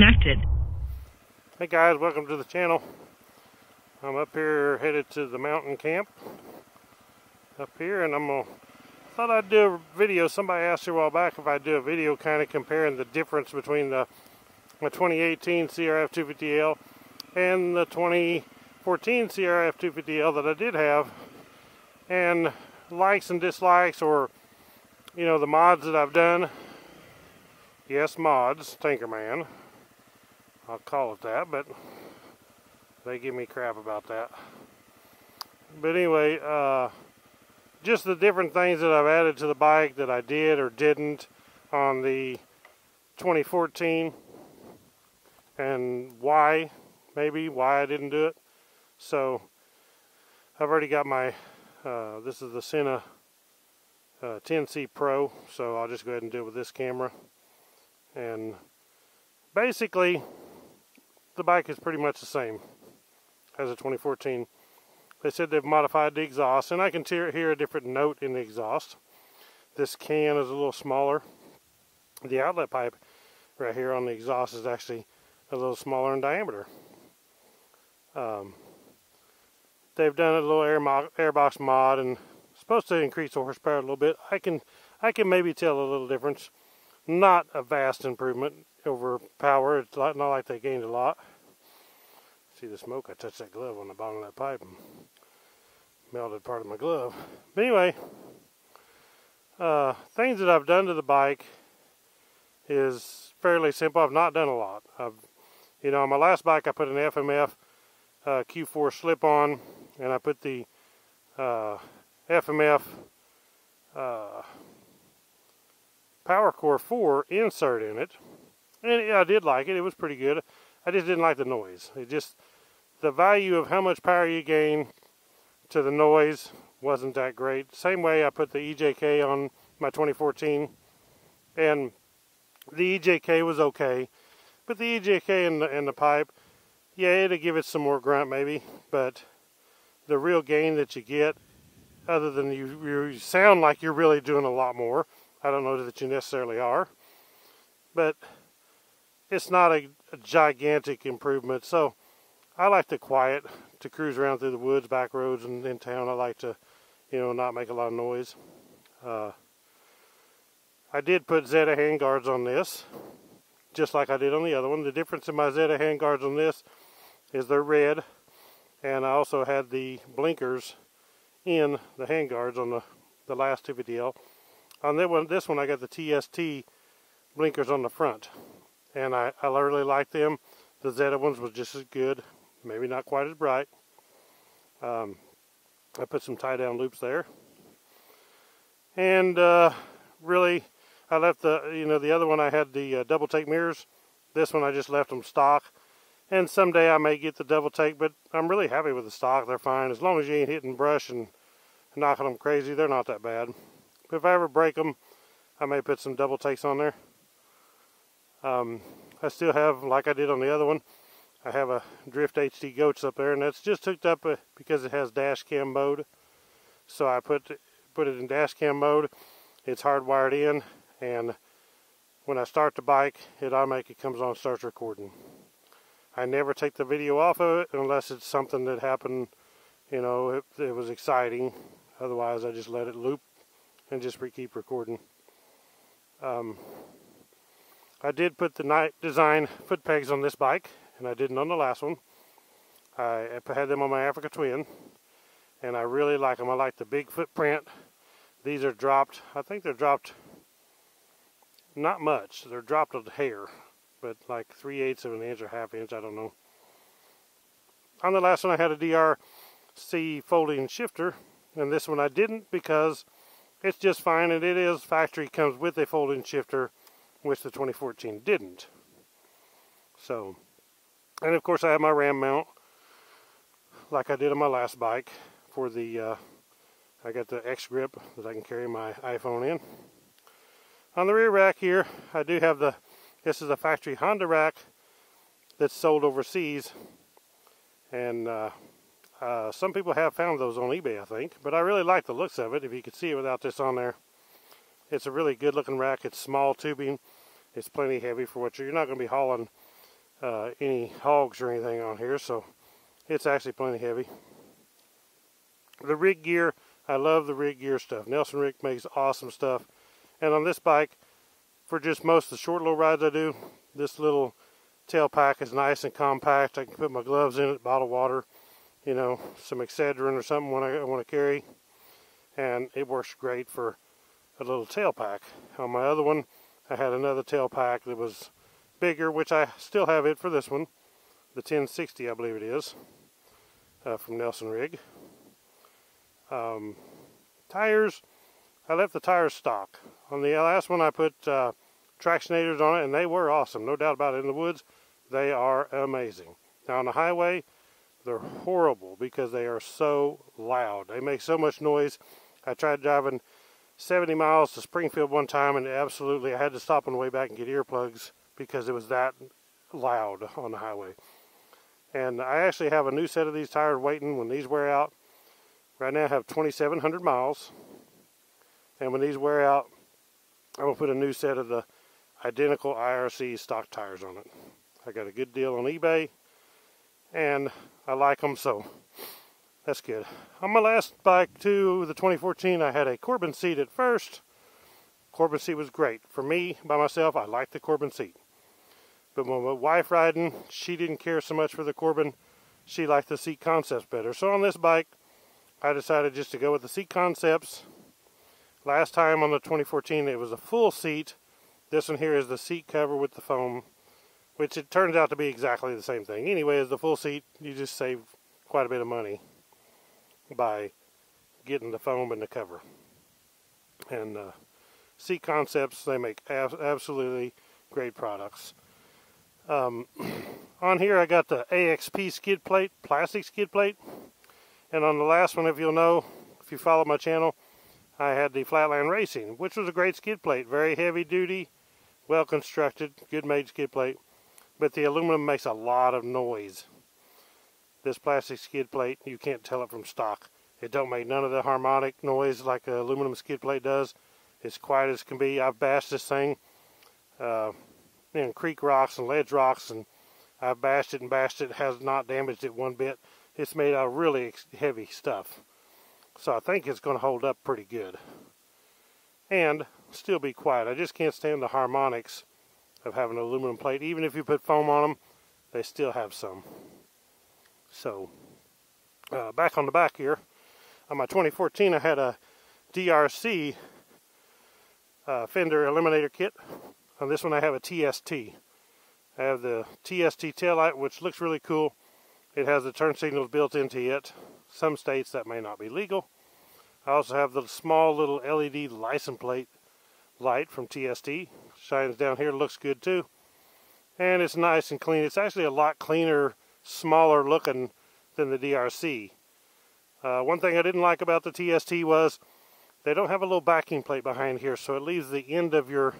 disconnected. Hey guys, welcome to the channel. I'm up here headed to the mountain camp up here, and thought I'd do a video. Somebody asked a while back if I'd do a video kind of comparing the difference between my 2018 CRF250L and the 2014 CRF250L that I did have, and likes and dislikes, or you know, the mods that I've done. Yes, mods, Tinkerman, I'll call it that, but they give me crap about that. But anyway, just the different things that I've added to the bike that I did or didn't on the 2014, and why I didn't do it. So I've already got my this is the Sena 10C Pro, so I'll just go ahead and do it with this camera. And basically the bike is pretty much the same as a 2014. They said they've modified the exhaust, and I can hear a different note in the exhaust. This can is a little smaller. The outlet pipe right here on the exhaust is actually a little smaller in diameter. They've done a little Airbox Mod, and supposed to increase the horsepower a little bit. I can maybe tell a little difference. Not a vast improvement over power. It's not like they gained a lot. See the smoke? I touched that glove on the bottom of that pipe and melted part of my glove. But anyway, things that I've done to the bike is fairly simple. I've not done a lot. You know, on my last bike I put an FMF Q4 slip-on, and I put the FMF Power Core 4 insert in it, and I did like it. It was pretty good. I just didn't like the noise. The value of how much power you gain to the noise wasn't that great. Same way I put the EJK on my 2014, and the EJK was okay, but the EJK and the pipe, yeah, it'll give it some more grunt maybe, but the real gain that you get, other than you sound like you're really doing a lot more. I don't know that you necessarily are, but it's not a gigantic improvement. So I like the quiet, to cruise around through the woods, back roads, and in town. I like to, you know, not make a lot of noise. I did put Zeta handguards on this, just like I did on the other one. The difference in my Zeta handguards on this is they're red, and I also had the blinkers in the handguards on the last 250L. On this one I got the TST blinkers on the front, and I really like them. The Zeta ones was just as good, maybe not quite as bright. I put some tie down loops there, and really I left the other one I had the double take mirrors. This one I just left them stock, and someday I may get the double take, but I'm really happy with the stock. They're fine as long as you ain't hitting brush and knocking them crazy. They're not that bad. But if I ever break them, I may put some double takes on there. I still have, like I did on the other one, I have a Drift HD Goats up there, and that's just hooked up because it has dash cam mode. So I put it in dash cam mode. It's hardwired in, and when I start the bike, it automatically comes on and starts recording. I never take the video off of it unless it's something that happened, you know, it was exciting. Otherwise I just let it loop and just keep recording. I did put the Night Design foot pegs on this bike, and I didn't on the last one. I had them on my Africa Twin, and I really like them. I like the big footprint. These are dropped, I think they're dropped not much. They're dropped a hair, but like 3/8 of an inch or ½ inch, I don't know. On the last one I had a DRC folding shifter, and this one I didn't because it's just fine, and it is factory, comes with a folding shifter, which the 2014 didn't. So, and of course I have my ram mount like I did on my last bike for the I got the X grip that I can carry my iPhone in. On the rear rack here I do have this is a factory Honda rack that's sold overseas, and some people have found those on eBay, I think, but I really like the looks of it. If you could see it without this on there, it's a really good looking rack. It's small tubing, it's plenty heavy for what you're not going to be hauling any hogs or anything on here, so it's actually plenty heavy. The rig gear, I love the rig gear stuff. Nelson Rig makes awesome stuff. And on this bike, for just most of the short little rides I do, this little tail pack is nice and compact. I can put my gloves in it, bottle water, you know, some Excedrin or something when I want to carry. And it works great for a little tail pack. On my other one, I had another tail pack that was bigger, which I still have it for this one. The 1060, I believe it is, from Nelson Rig. Tires, I left the tires stock. On the last one I put tractionators on it, and they were awesome, no doubt about it. In the woods, they are amazing. Now on the highway, they're horrible because they are so loud. They make so much noise. I tried driving 70 miles to Springfield one time, and absolutely I had to stop on the way back and get earplugs because it was that loud on the highway. And I actually have a new set of these tires waiting when these wear out. Right now I have 2,700 miles. And when these wear out, I'm going to put a new set of the identical IRC stock tires on it. I got a good deal on eBay, and I like them, so that's good. On my last bike too, the 2014, I had a Corbin seat at first. Corbin seat was great. For me, by myself, I like the Corbin seat. But when my wife riding, she didn't care so much for the Corbin. She liked the seat concepts better. So on this bike, I decided just to go with the seat concepts. Last time on the 2014, it was a full seat. This one here is the seat cover with the foam, which it turns out to be exactly the same thing. Anyway, as the full seat, you just save quite a bit of money by getting the foam and the cover. And seat concepts, they make absolutely great products. On here I got the AXP skid plate, plastic skid plate. And on the last one, if you'll know, if you follow my channel, I had the Flatland Racing, which was a great skid plate. Very heavy duty, well constructed, good made skid plate. But the aluminum makes a lot of noise. This plastic skid plate, you can't tell it from stock. It don't make none of the harmonic noise like an aluminum skid plate does. It's quiet as can be. I've bashed this thing in creek rocks and ledge rocks, and I've bashed it and bashed it. It has not damaged it one bit. It's made out of really heavy stuff. So I think it's going to hold up pretty good. And still be quiet. I just can't stand the harmonics of having an aluminum plate. Even if you put foam on them, they still have some. So, back on the back here, on my 2014 I had a Drc Fender Eliminator Kit. On this one I have a TST. I have the TST taillight, which looks really cool. It has the turn signals built into it. Some states that may not be legal. I also have the small little LED license plate light from TST. Shines down here, looks good too. And it's nice and clean. It's actually a lot cleaner, smaller looking than the Drc. One thing I didn't like about the TST was they don't have a little backing plate behind here, so it leaves the end of your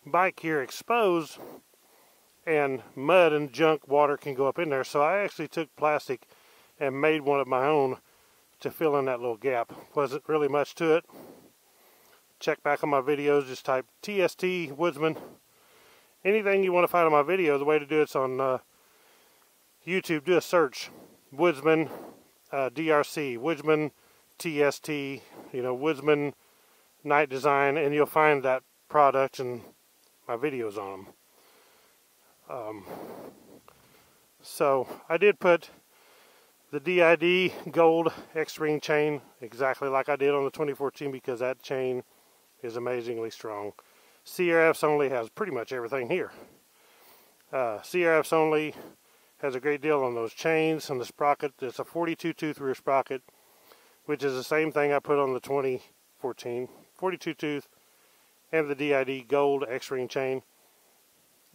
bike here exposed, and mud and junk water can go up in there. So I actually took plastic and made one of my own to fill in that little gap. Wasn't really much to it. Check back on my videos, just type TST Woodzman. Anything you want to find on my video, the way to do it's on YouTube. Do a search, Woodzman Drc, Woodzman TST, you know, Woodzman night design, and you'll find that product and my videos on them. So I did put the DID gold X-ring chain exactly like I did on the 2014 because that chain is amazingly strong. CRF's only has pretty much everything here. CRF's only has a great deal on those chains and the sprocket. It's a 42 tooth rear sprocket, which is the same thing I put on the 2014. 42 tooth and the DID gold X-ring chain.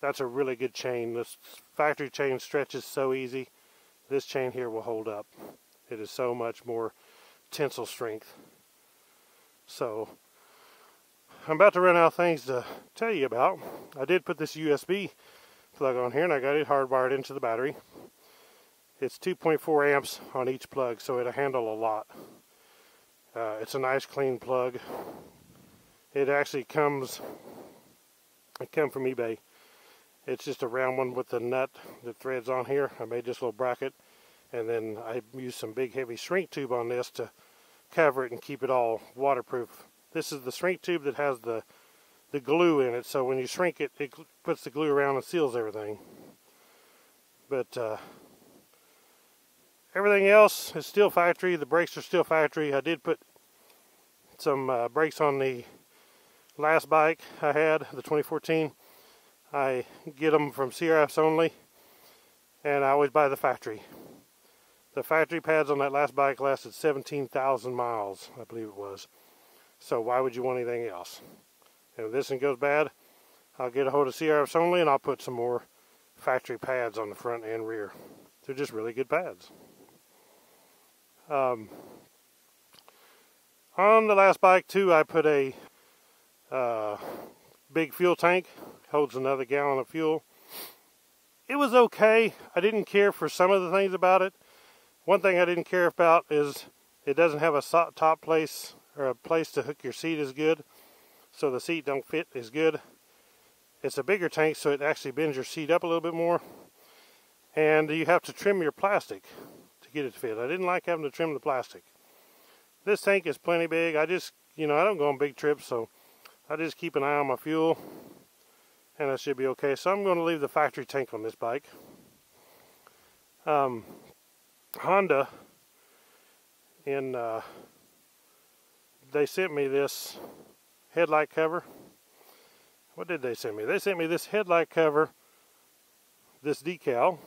That's a really good chain. This factory chain stretches so easy. This chain here will hold up. It is so much more tensile strength. So I'm about to run out of things to tell you about. I did put this USB plug on here and I got it hardwired into the battery. It's 2.4 amps on each plug, so it'll handle a lot. It's a nice clean plug. It actually comes from eBay. It's just a round one with the nut that threads on here. I made this little bracket, and then I used some big heavy shrink tube on this to cover it and keep it all waterproof. This is the shrink tube that has the glue in it, so when you shrink it, it puts the glue around and seals everything. But everything else is still factory. The brakes are still factory. I did put some brakes on the last bike I had, the 2014. I get them from CRFs only, and I always buy the factory. The factory pads on that last bike lasted 17,000 miles, I believe it was. So why would you want anything else? And if this one goes bad, I'll get a hold of CRFs only, and I'll put some more factory pads on the front and rear. They're just really good pads. On the last bike too, I put a big fuel tank. Holds another gallon of fuel. It was okay. I didn't care for some of the things about it. One thing I didn't care about is it doesn't have a top place or a place to hook your seat as good, so the seat don't fit as good. It's a bigger tank, so it actually bends your seat up a little bit more, and you have to trim your plastic to get it to fit. I didn't like having to trim the plastic. This tank is plenty big. I just, I don't go on big trips, so I just keep an eye on my fuel, and that should be okay. So I'm going to leave the factory tank on this bike. Honda, they sent me this headlight cover. What did they send me? They sent me this headlight cover, this decal.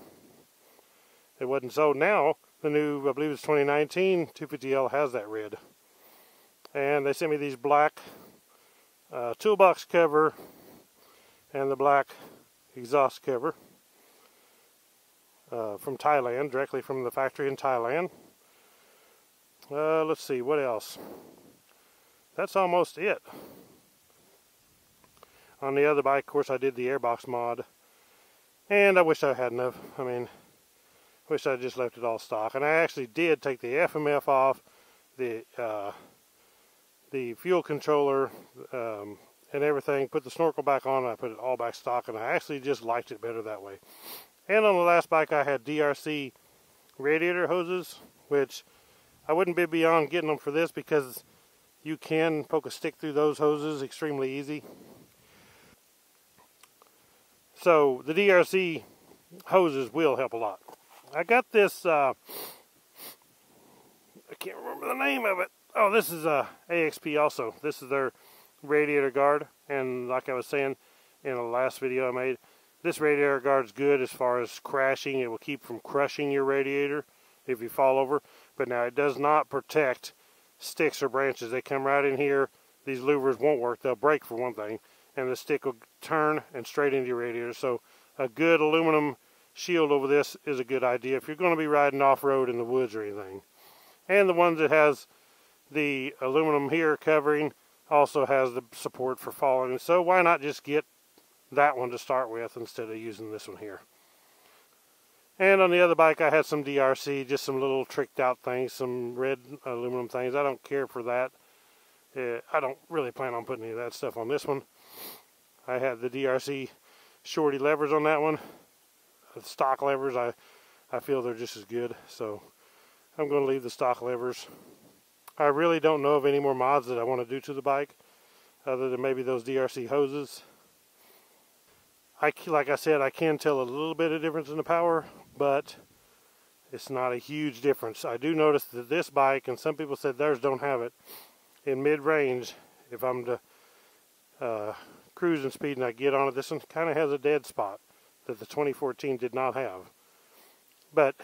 It wasn't sold now. The new, I believe it's 2019 250L has that red. And they sent me these black toolbox cover and the black exhaust cover from Thailand, directly from the factory in Thailand. Let's see, what else? That's almost it. On the other bike, of course, I did the Airbox Mod, and I wish I hadn't have. I mean, wish I just left it all stock. And I actually did take the FMF off, the fuel controller, and everything, put the snorkel back on, and I put it all back stock, and I actually just liked it better that way. And on the last bike I had Drc Radiator Hoses, which I wouldn't be beyond getting them for this because you can poke a stick through those hoses extremely easy. So the Drc hoses will help a lot. I got this, I can't remember the name of it. Oh, this is AXP also. This is their Radiator Guard, and like I was saying in the last video I made, this Radiator Guard is good as far as crashing. It will keep from crushing your radiator if you fall over, but now it does not protect sticks or branches. They come right in here. These louvers won't work. They'll break for one thing, and the stick will turn and straight into your radiator. So a good aluminum shield over this is a good idea if you're going to be riding off-road in the woods or anything. And the ones that has the aluminum here covering also has the support for falling. So why not just get that one to start with instead of using this one here. And on the other bike I had some Drc, just some little tricked out things, some red aluminum things. I don't care for that. I don't really plan on putting any of that stuff on this one. I had the Drc shorty levers on that one. The stock levers, I feel they're just as good, so I'm going to leave the stock levers. I really don't know of any more mods that I want to do to the bike other than maybe those Drc hoses. Like I said, I can tell a little bit of difference in the power, but it's not a huge difference. I do notice that this bike, and some people said theirs don't have it, in mid-range, if I'm to cruising speed and I get on it, this one kind of has a dead spot that the 2014 did not have. But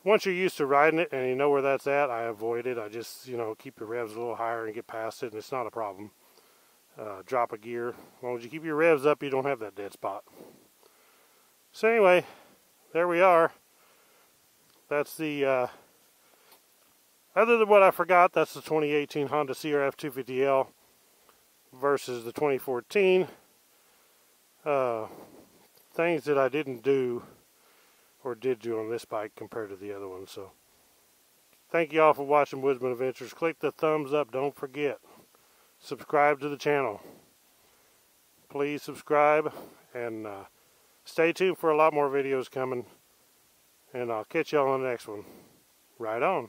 once you're used to riding it and you know where that's at, I avoid it. I just, keep the revs a little higher and get past it, and it's not a problem. Drop a gear. As long as you keep your revs up, you don't have that dead spot. So anyway, there we are. That's the, other than what I forgot, that's the 2018 Honda CRF250L versus the 2014. Things that I didn't do or did do on this bike compared to the other one. So thank you all for watching Woodzman Adventures. Click the thumbs up. Don't forget. Subscribe to the channel. Please subscribe And stay tuned for a lot more videos coming. And I'll catch y'all on the next one. Right on.